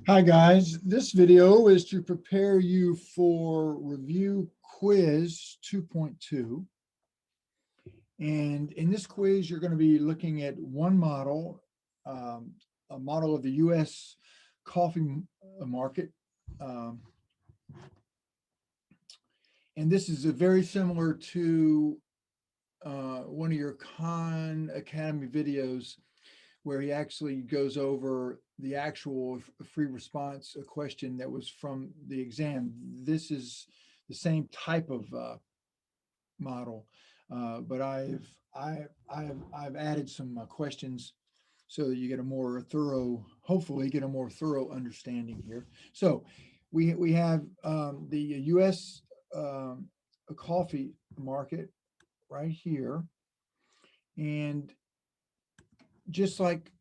Hi guys, this video is to prepare you for review quiz 2.2. And in this quiz, you're going to be looking at one model, um, a model of the US coffee market. Um, and this is a very similar to one of your Khan Academy videos where he actually goes over the actual free response question that was from the exam. This is the same type of model, but I've added some questions so that you get a more thorough, hopefully get a more thorough understanding here. So we have the U.S. Um, coffee market right here, and just like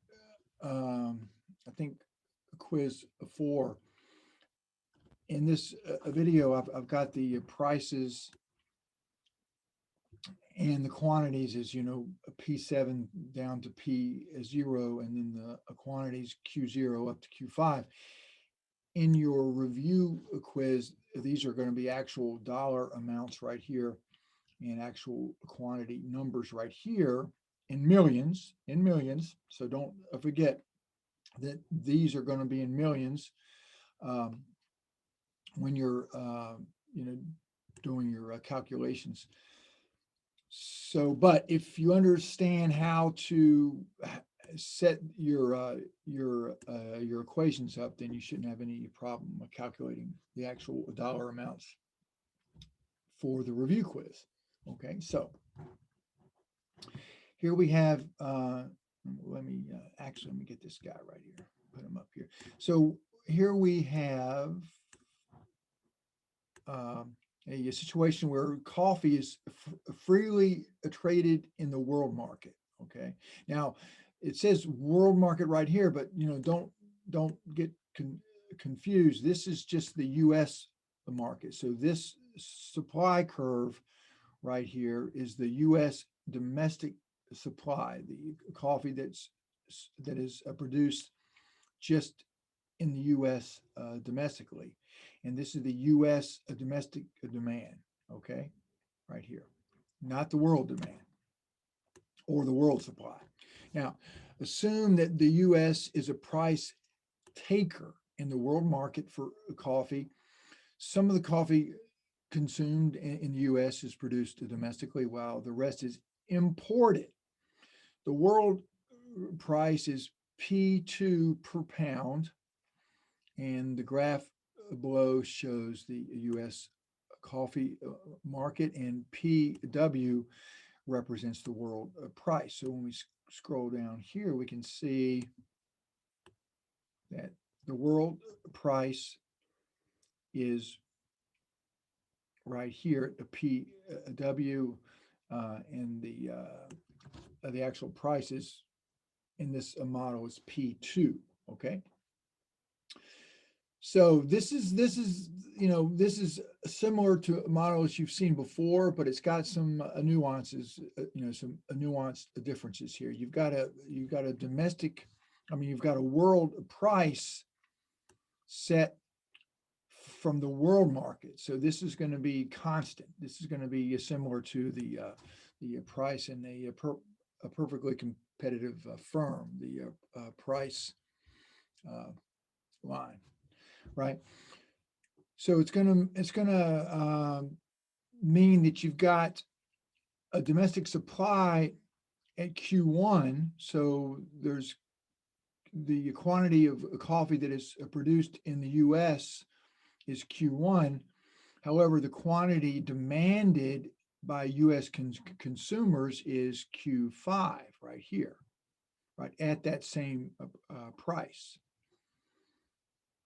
I think quiz 4. In this video, I've got the prices and the quantities as P7 down to P0, and then the quantities Q0 up to Q5. In your review quiz, these are going to be actual dollar amounts right here and actual quantity numbers right here in millions. So don't forget that these are going to be in millions um, when you're doing your calculations. So, but if you understand how to set your equations up, then you shouldn't have any problem calculating the actual dollar amounts for the review quiz. Okay, so here we have. Let me actually let me get this guy right here. Put him up here. So here we have um, a situation where coffee is freely traded in the world market. Okay, now it says world market right here, but don't get confused. This is just the U.S. market. So this supply curve right here is the U.S. domestic supply, the coffee that is produced just in the U.S. Domestically, and this is the U.S. Domestic demand. Okay, right here, not the world demand or the world supply. Now, assume that the U.S. is a price taker in the world market for coffee. Some of the coffee consumed in the U.S. is produced domestically, while the rest is imported. The world price is P2 per pound, and the graph below shows the U.S. coffee market, and PW represents the world price. So when we scroll down here, we can see that the world price is right here at PW, and the actual prices in this model is P2. Okay. So this is similar to models you've seen before, but it's got some nuances, some nuanced differences here. You've got a domestic, you've got a world price set from the world market. So this is going to be constant. This is going to be similar to the price in a perfectly competitive firm, the price uh, line, right? So it's gonna mean that you've got a domestic supply at Q1. So there's the quantity of coffee that is produced in the U.S. is Q1. However, the quantity demanded by U.S. consumers is Q5 right here, right at that same price,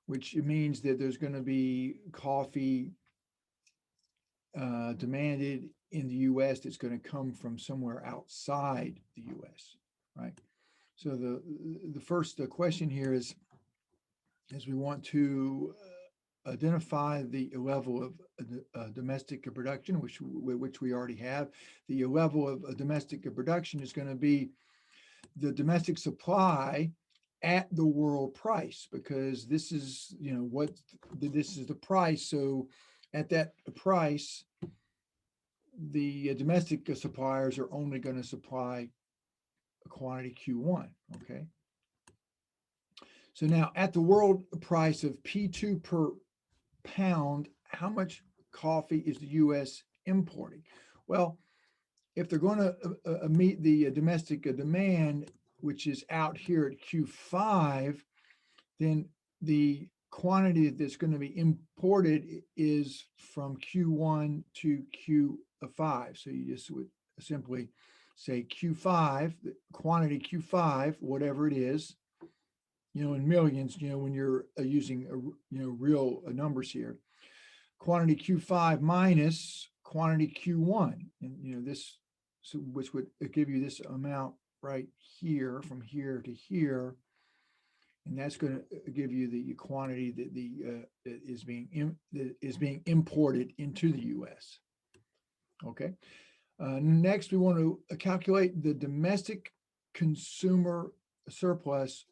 which means that there's going to be coffee demanded in the U.S. that's going to come from somewhere outside the U.S. Right. So the first question here is we want to identify the level of domestic production, which we already have. The level of domestic production is going to be the domestic supply at the world price, because this is, you know, what this is the price. So at that price, the domestic suppliers are only going to supply a quantity Q1. Okay. So now at the world price of P2 per pound, how much coffee is the US importing? Well, if they're going to meet the domestic demand, which is out here at Q5, then the quantity that's going to be imported is from Q1 to Q5. So you just would simply say Q5, the quantity Q5, whatever it is, you know, in millions, you know, when you're using, you know, real numbers here, quantity Q5 minus quantity Q1. And, you know, this, so which would give you this amount right here, from here to here. And that's going to give you the quantity that is being imported into the U.S. Okay. Next, we want to calculate the domestic consumer surplus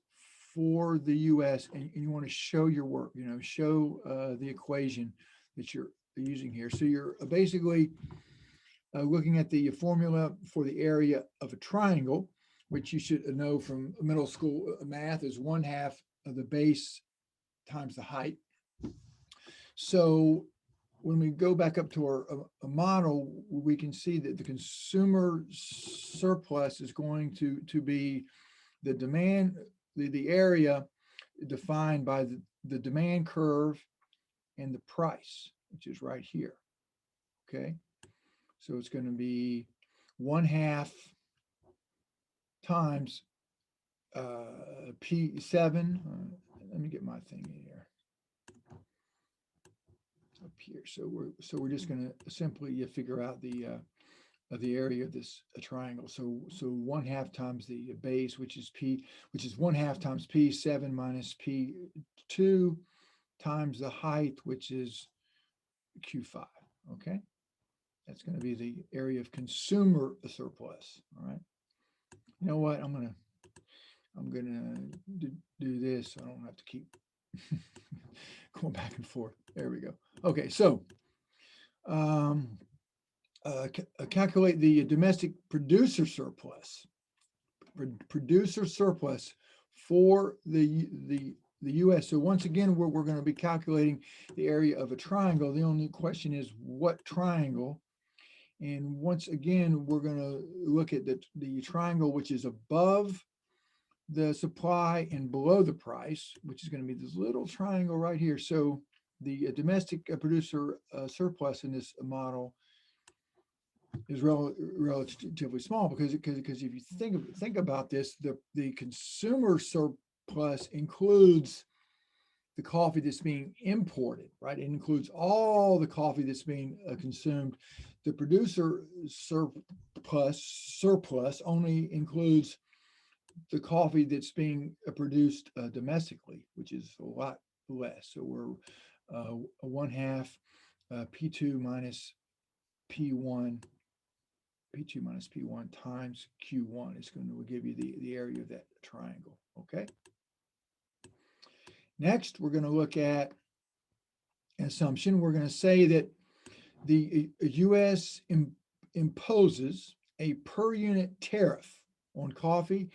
for the U.S. and you want to show your work. You know, show the equation that you're using here. So you're basically looking at the formula for the area of a triangle, which you should know from middle school math, is 1/2 of the base times the height. So when we go back up to our model, we can see that the consumer surplus is going to be the demand, the area defined by the demand curve and the price, which is right here. Okay. So it's going to be 1/2 times P7. Let me get my thing in here. Up here. So we're just going to simply figure out the area of this triangle. So 1/2 times the base, which is 1/2 times P7 minus P2 times the height, which is Q5. Okay. That's going to be the area of consumer surplus. All right. You know what? I'm gonna do this. So I don't have to keep going back and forth. There we go. Okay. So calculate the domestic producer surplus. Producer surplus for the U.S. So once again, we're going to be calculating the area of a triangle. The only question is what triangle. And once again, we're going to look at the triangle, which is above the supply and below the price, which is going to be this little triangle right here. So the domestic producer surplus in this model is relatively small because if you think about this, the consumer surplus includes the coffee that's being imported, right? It includes all the coffee that's being consumed. The producer surplus only includes the coffee that's being produced domestically, which is a lot less. So we're 1/2 P2 minus P1, P2 minus P1 times Q1 is going to give you the area of that triangle. Okay. Next, we're going to look at an assumption. We're going to say that the U.S. imposes a per unit tariff on coffee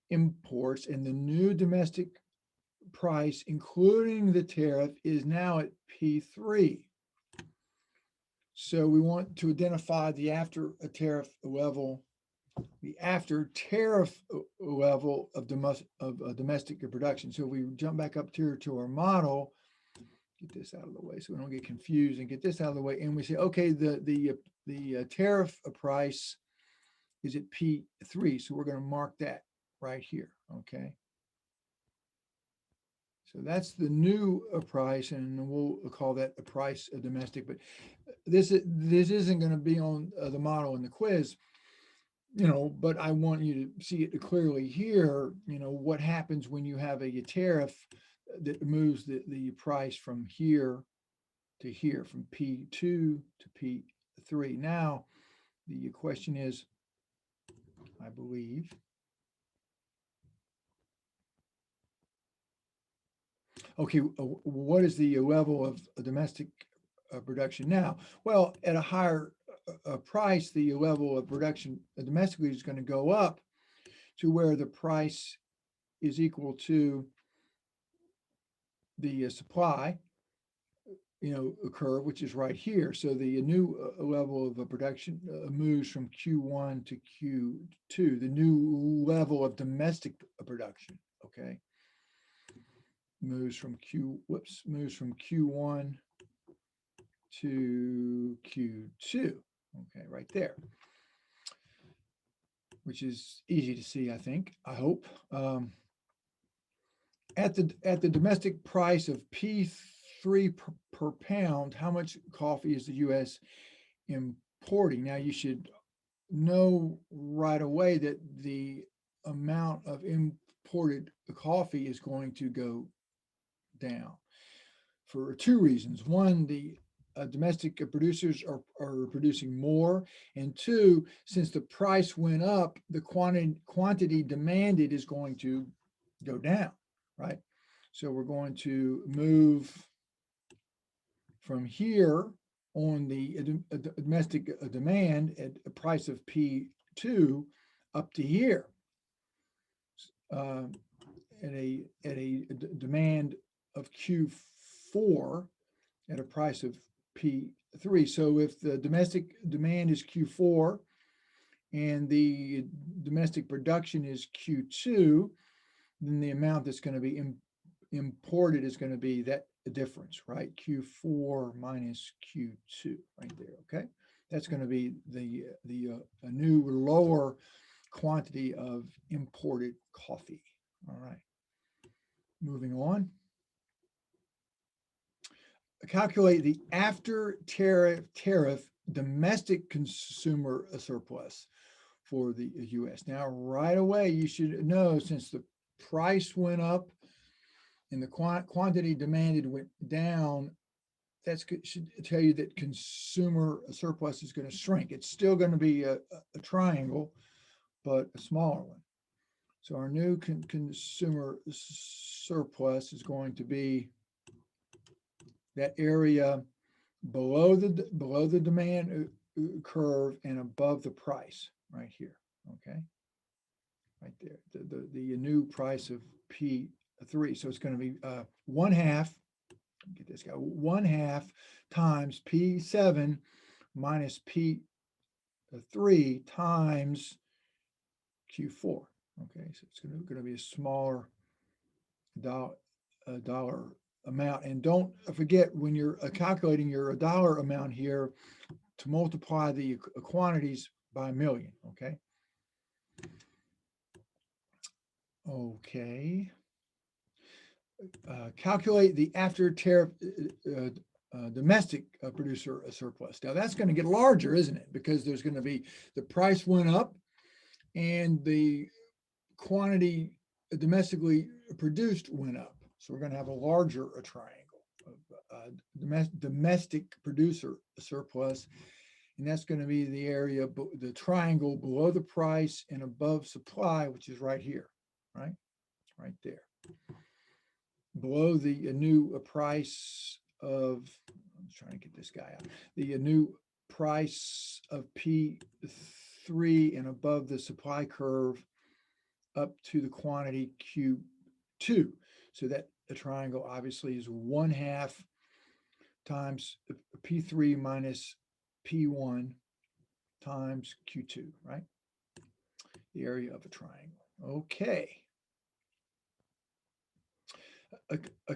imports, and the new domestic price, including the tariff, is now at P3. So we want to identify the after tariff level of domestic production. So if we jump back up here to our model, get this out of the way so we don't get confused, and get this out of the way, and we say, okay, the tariff price is at P3. So we're going to mark that right here. Okay. So that's the new price, and we'll call that the price of domestic. But this isn't going to be on the model in the quiz, you know, but I want you to see it clearly here, you know, what happens when you have a tariff that moves the price from here to here, from P2 to P3. Now, the question is, I believe, Okay, what is the level of domestic production now? Well, at a higher price, the level of production domestically is going to go up to where the price is equal to the supply, curve, which is right here. So the new level of production moves from Q1 to Q2, the new level of domestic production, okay, moves from Q1 to Q2, okay, right there, which is easy to see, I think, I hope. At the domestic price of P3 per pound, how much coffee is the U.S. importing? Now, you should know right away that the amount of imported coffee is going to go down for two reasons. One, the domestic producers are producing more, and two, since the price went up, the quantity demanded is going to go down, right? So we're going to move from here on the domestic demand at a price of P2 up to here at a demand of Q4 at a price of P3. So if the domestic demand is Q4 and the domestic production is Q2, then the amount that's going to be imported is going to be that difference, right? Q4 minus Q2 right there, okay? That's going to be a new lower quantity of imported coffee. All right, moving on. Calculate the after tariff domestic consumer surplus for the U.S. Now, right away, you should know, since the price went up and the quantity demanded went down, that should tell you that consumer surplus is going to shrink. It's still going to be a triangle, but a smaller one. So our new consumer surplus is going to be that area below the demand curve and above the price right here, okay? Right there, the new price of P3. So it's going to be 1/2, get this guy, 1/2 times P7 minus P3 times Q4. Okay, so it's going to be a smaller dollar amount. And don't forget, when you're calculating your dollar amount here, to multiply the quantities by a million, okay? Okay. Calculate the after tariff domestic producer surplus. Now that's going to get larger, isn't it? Because there's going to be, the price went up and the quantity domestically produced went up. So we're going to have a larger triangle of domestic producer surplus. And that's going to be the area, the triangle below the price and above supply, which is right here, right? Right there. Below the new price of, I'm trying to get this guy out, the new price of P3 and above the supply curve up to the quantity Q2. So that the triangle obviously is 1/2 times P3 minus P1 times Q2, right? The area of a triangle. Okay.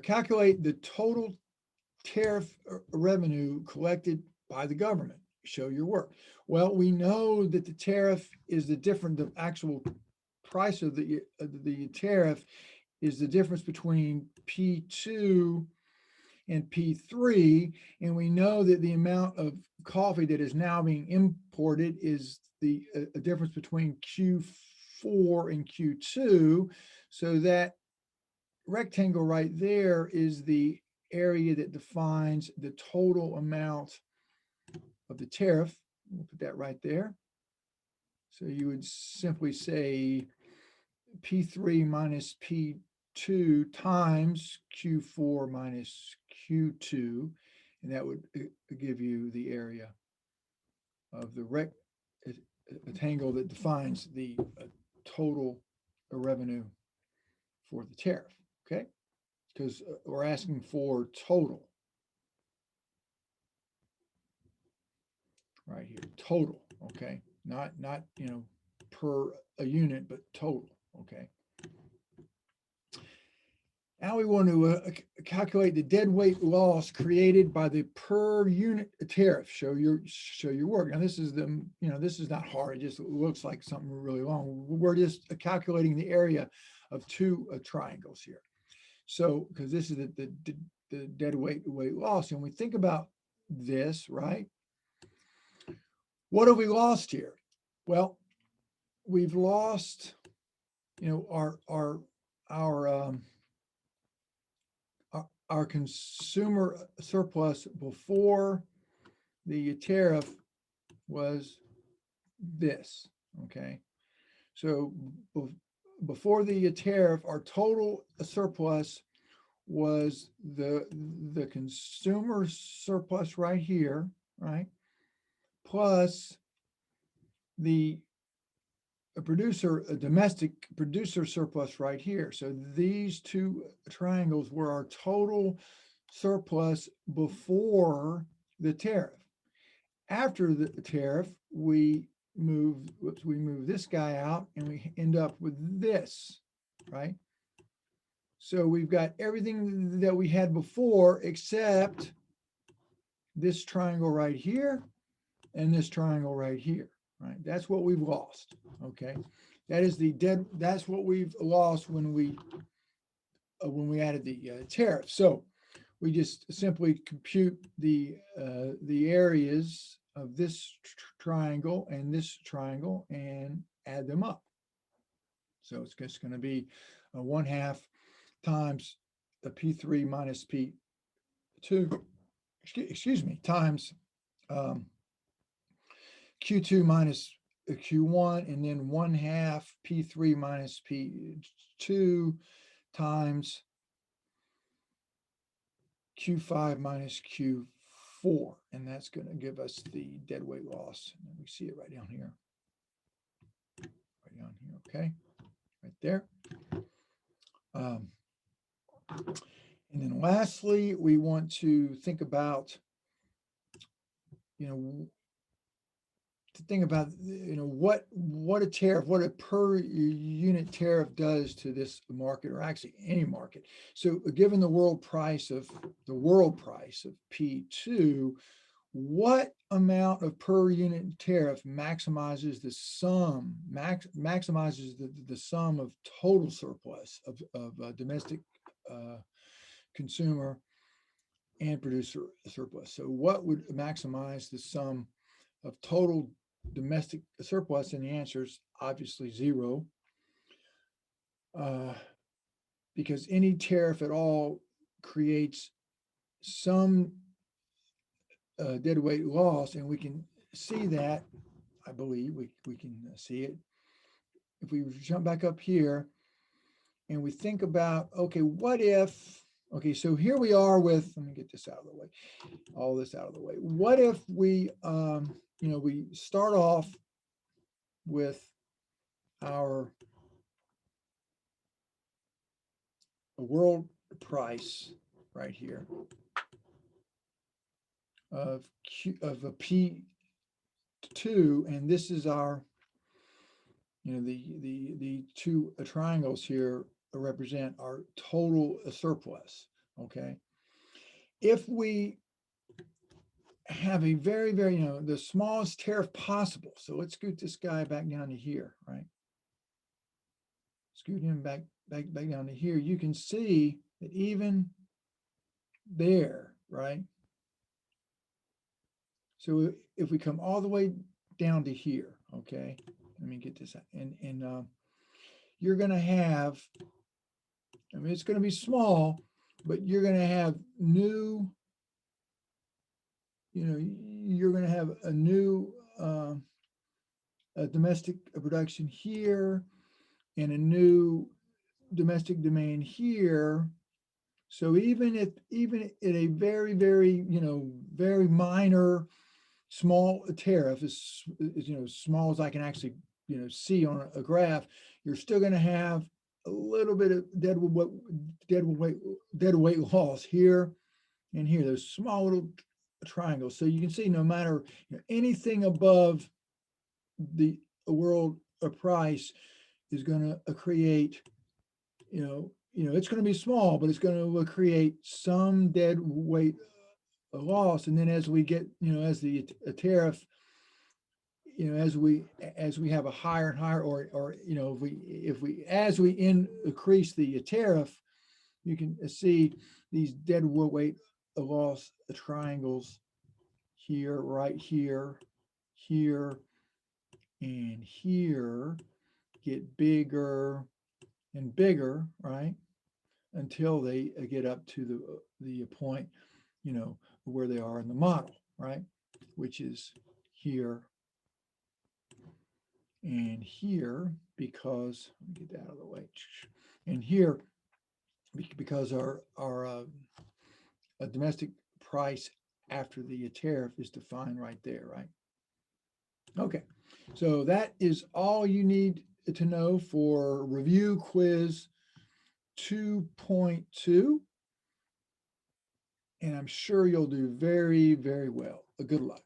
Calculate the total tariff revenue collected by the government. Show your work. Well, we know that the tariff is the actual price of the tariff is the difference between P2 and P3, and we know that the amount of coffee that is now being imported is the difference between Q4 and Q2. So that rectangle right there is the area that defines the total amount of the tariff. We'll put that right there. So you would simply say P3 minus P2 Q2 times Q4 minus Q2, and that would give you the area of the rectangle that defines the total revenue for the tariff, okay? Because we're asking for total right here, total, okay? Not per a unit, but total, okay? Now we want to calculate the dead weight loss created by the per unit tariff. Show your work. Now this is this is not hard. It just looks like something really long. We're just calculating the area of two triangles here. So because this is the dead weight loss, and we think about this, right? What have we lost here? Well, we've lost, our consumer surplus before the tariff was this, okay? So before the tariff, our total surplus was the consumer surplus right here, right? Plus the domestic producer surplus right here. So these two triangles were our total surplus before the tariff. After the tariff, we move this guy out and we end up with this, right? So we've got everything that we had before except this triangle right here and this triangle right here, right? That's what we've lost, okay? That's what we've lost when we added the tariff. So we just simply compute the areas of this triangle and this triangle and add them up. So it's just going to be 1/2 times the P3 minus P2, excuse me, times Q2 minus Q1, and then 1/2 P3 minus P2 times Q5 minus Q4, and that's going to give us the dead weight loss. And we see it right down here. Right down here, okay? Right there. And then lastly, we want to think about, what a tariff, what a per unit tariff does to this market, or actually any market. So given the world price of P2, what amount of per unit tariff maximizes the sum, maximizes the sum of total surplus of domestic consumer and producer surplus? So what would maximize the sum of total domestic surplus? And the answer is obviously 0, because any tariff at all creates some dead weight loss, and we can see that. I believe we can see it if we jump back up here and we think about, okay, what if, okay, so here we are with, let me get this out of the way, all this out of the way. What if we we start off with our world price right here of a P2, and this is our, the two triangles here represent our total surplus, okay? If we have a very, very, the smallest tariff possible, so let's scoot this guy back down to here, right? Scoot him back down to here. You can see that even there, right? So if we come all the way down to here, okay, let me get this out, and you're going to have, I mean, it's going to be small, but you're going to have new, you're going to have a new domestic production here, and a new domestic demand here. So even at a very, very, very minor, small tariff, as small as I can actually, see on a graph, you're still going to have a little bit of dead weight loss here and here, those small little triangles. So you can see no matter anything above the world price is going to create, it's going to be small, but it's going to create some dead weight loss. And then as we get, as the tariff, as we have a higher and higher, or if we as we increase the tariff, you can see these dead weight loss triangles here, right here, here, and here get bigger and bigger, right? Until they get up to the point, where they are in the model, right? Which is here and here, because let me get that out of the way. And here, because our domestic price after the tariff is defined right there, right? Okay, so that is all you need to know for review quiz 2.2. And I'm sure you'll do very, very well. Good luck.